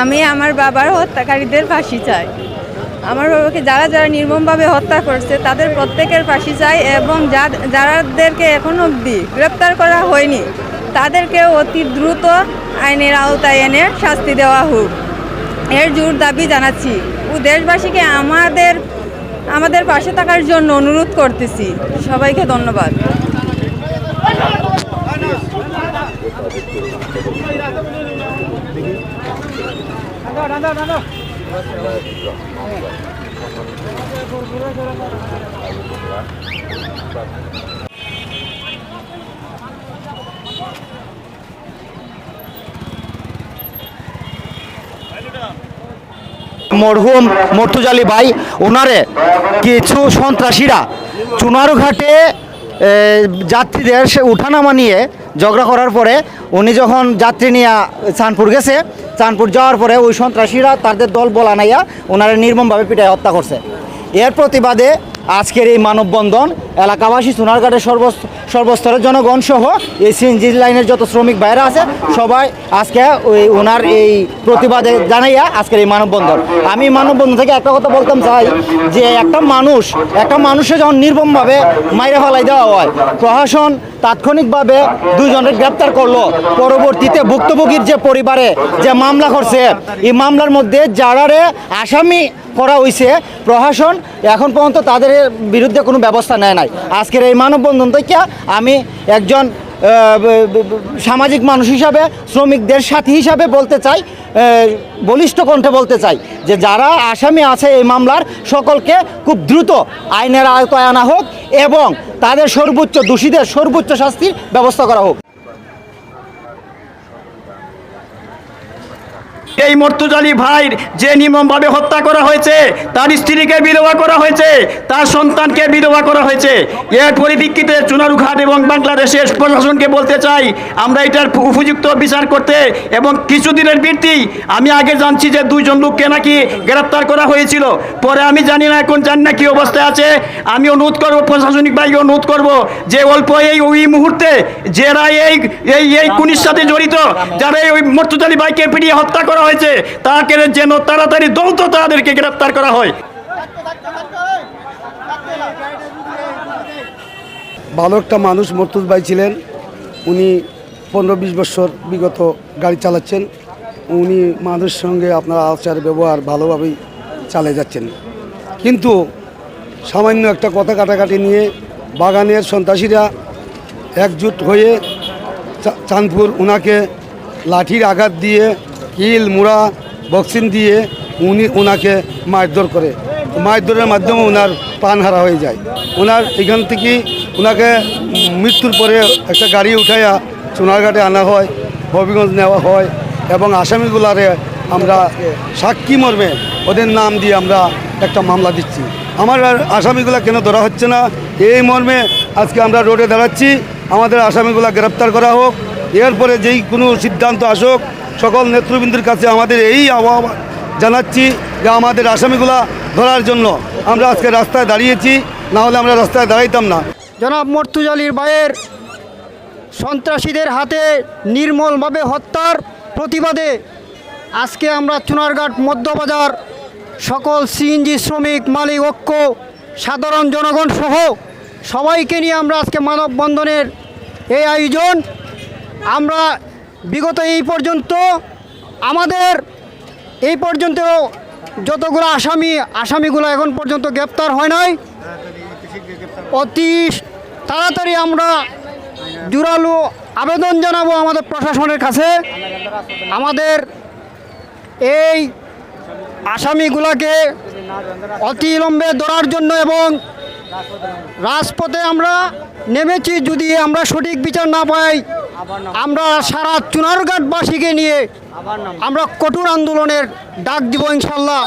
আমি আমার বাবার হত্যাকারীদের ফাঁসি চাই। আমার বাবাকে যারা যারা নির্মমভাবে হত্যা করছে তাদের প্রত্যেকের ফাঁসি চাই এবং যাদেরকে এখন অবধি গ্রেপ্তার করা হয়নি তাদেরকে অতি দ্রুত আইনের আওতায় এনে শাস্তি দেওয়া হোক, এর জোর দাবি জানাচ্ছি ও দেশবাসীকে আমাদের পাশে থাকার জন্য অনুরোধ করতেছি। সবাইকে ধন্যবাদ। মরহুম মর্তুজালি ভাই ওনারে কিছু সন্ত্রাসীরা চুনারুঘাটে যাত্রীদের সে উঠানামা নিয়ে ঝগড়া করার পরে উনি যখন যাত্রী নিয়ে চাঁদপুর গেছে, চাঁদপুর যাওয়ার পরে ওই সন্ত্রাসীরা তাদের দল বল আনাইয়া ওনারা নির্মমভাবে পিটায় হত্যা করছে। এর প্রতিবাদে আজকের এই মানববন্ধন এলাকাবাসী চুনারঘাটের সর্বস্তরের জনগণ সহ এই সিএনজি লাইনের যত শ্রমিক ভাইরা আছে সবাই আজকে ওনার এই প্রতিবাদে জানাইয়া আজকের এই মানববন্ধন। আমি মানববন্ধন থেকে একটা কথা বলতাম চাই যে একটা মানুষে যখন নির্মমভাবে মাইরে ফেলাই দেওয়া হয়, প্রশাসন তাৎক্ষণিকভাবে দুজনের গ্রেপ্তার করলো, পরবর্তীতে ভুক্তভোগীর যে পরিবারে যে মামলা করছে এই মামলার মধ্যে যারারে আসামি করা হয়েছে প্রশাসন এখন পর্যন্ত তাদের বিরুদ্ধে কোনো ব্যবস্থা নেয় নাই। আজকের এই মানববন্ধন থেকে আমি একজন সামাজিক মানুষ হিসাবে শ্রমিকদের সাথী হিসাবে বলতে চাই, বলিষ্ঠ কণ্ঠে বলতে চাই যে যারা আসামি আছে এই মামলার সকলকে খুব দ্রুত আইনের আওতায় আনা হোক এবং তাদের দোষীদের সর্বোচ্চ শাস্তির ব্যবস্থা করা হোক। এই মর্তুজালি ভাইয়ের যে নির্মমভাবে হত্যা করা হয়েছে, তার স্ত্রীকে বিধবা করা হয়েছে, তার সন্তানকে বিধবা করা হয়েছে, এর পরিপ্রেক্ষিতে চুনারুঘাট এবং বাংলাদেশের প্রশাসনকে বলতে চাই আমরা এটার উপযুক্ত বিচার করতে। এবং কিছুদিনের বৃত্তি আমি আগে জানছি যে 2 জন লোককে নাকি গ্রেপ্তার করা হয়েছিল, পরে আমি জানি না এখন জানি না কী অবস্থায় আছে। আমি অনুরোধ করবো প্রশাসনিক ভাইকে অনুরোধ করবো যে অল্প ওই মুহূর্তে যারা এই খুনের সাথে জড়িত, যারা ওই মর্তুজালি ভাইকে পিটিয়ে হত্যা করা হয়েছে তাকে যেন তাড়াতাড়ি দ্রুত তাদেরকে গ্রেপ্তার করা হয়। ভালো একটা মানুষ মর্তুজ ভাই ছিলেন। উনি 15-20 বছর বিগত গাড়ি চালাচ্ছেন। উনি মানুষের সঙ্গে আপনার আচার ব্যবহার ভালোভাবেই চালিয়ে যাচ্ছেন, কিন্তু সামান্য একটা কথা কাটাকাটি নিয়ে বাগানের সন্ত্রাসীরা একজোট হয়ে চাঁদপুর ওনাকে লাঠির আঘাত দিয়ে কিল মুড়া বক্সিং দিয়ে ওনাকে মারধর করে। মারধরের মাধ্যমে ওনার প্রাণহারা হয়ে যায়। ওনার এখান থেকে ওনাকে মৃত্যুর পরে একটা গাড়ি উঠাইয়া চুনারঘাটে আনা হয়, হবিগঞ্জ নেওয়া হয় এবং আসামিগুলারে আমরা সাক্ষী মর্মে ওদের নাম দিয়ে আমরা একটা মামলা দিচ্ছি। আমার আসামিগুলা কেন ধরা হচ্ছে না এই মর্মে আজকে আমরা রোডে দাঁড়াচ্ছি। আমাদের আসামিগুলা গ্রেপ্তার করা হোক, এরপরে যেই কোনো সিদ্ধান্ত আসুক সকল নেতৃবৃন্দের কাছে আমাদের এই আহ্বান জানাচ্ছি যে আমাদের আসামিগুলা ধরার জন্য আমরা আজকে রাস্তায় দাঁড়িয়েছি, না হলে আমরা রাস্তায় দাঁড়াইতাম না। জনাব মর্তুজালির ভাইয়ের সন্ত্রাসীদের হাতে নির্মমভাবে হত্যার প্রতিবাদে আজকে আমরা চুনারঘাট মধ্যবাজার সকল সিএনজি শ্রমিক মালিক ঐক্য সাধারণ জনগণ সহ সবাইকে নিয়ে আমরা আজকে মানববন্ধনের এই আয়োজন। আমরা বিগত এই পর্যন্ত যতগুলো আসামিগুলো এখন পর্যন্ত গ্রেপ্তার হয় নাই। অতি তাড়াতাড়ি আমরা জোরালো আবেদন জানাবো আমাদের প্রশাসনের কাছে আমাদের এই আসামিগুলোকে অতিবিলম্বে ধরার জন্য, এবং রাজপথে আমরা নেমেছি। যদি আমরা সঠিক বিচার না পাই আমরা সারা চুনারঘাটবাসীকে নিয়ে আমরা কঠোর আন্দোলনের ডাক দিব ইনশাল্লাহ।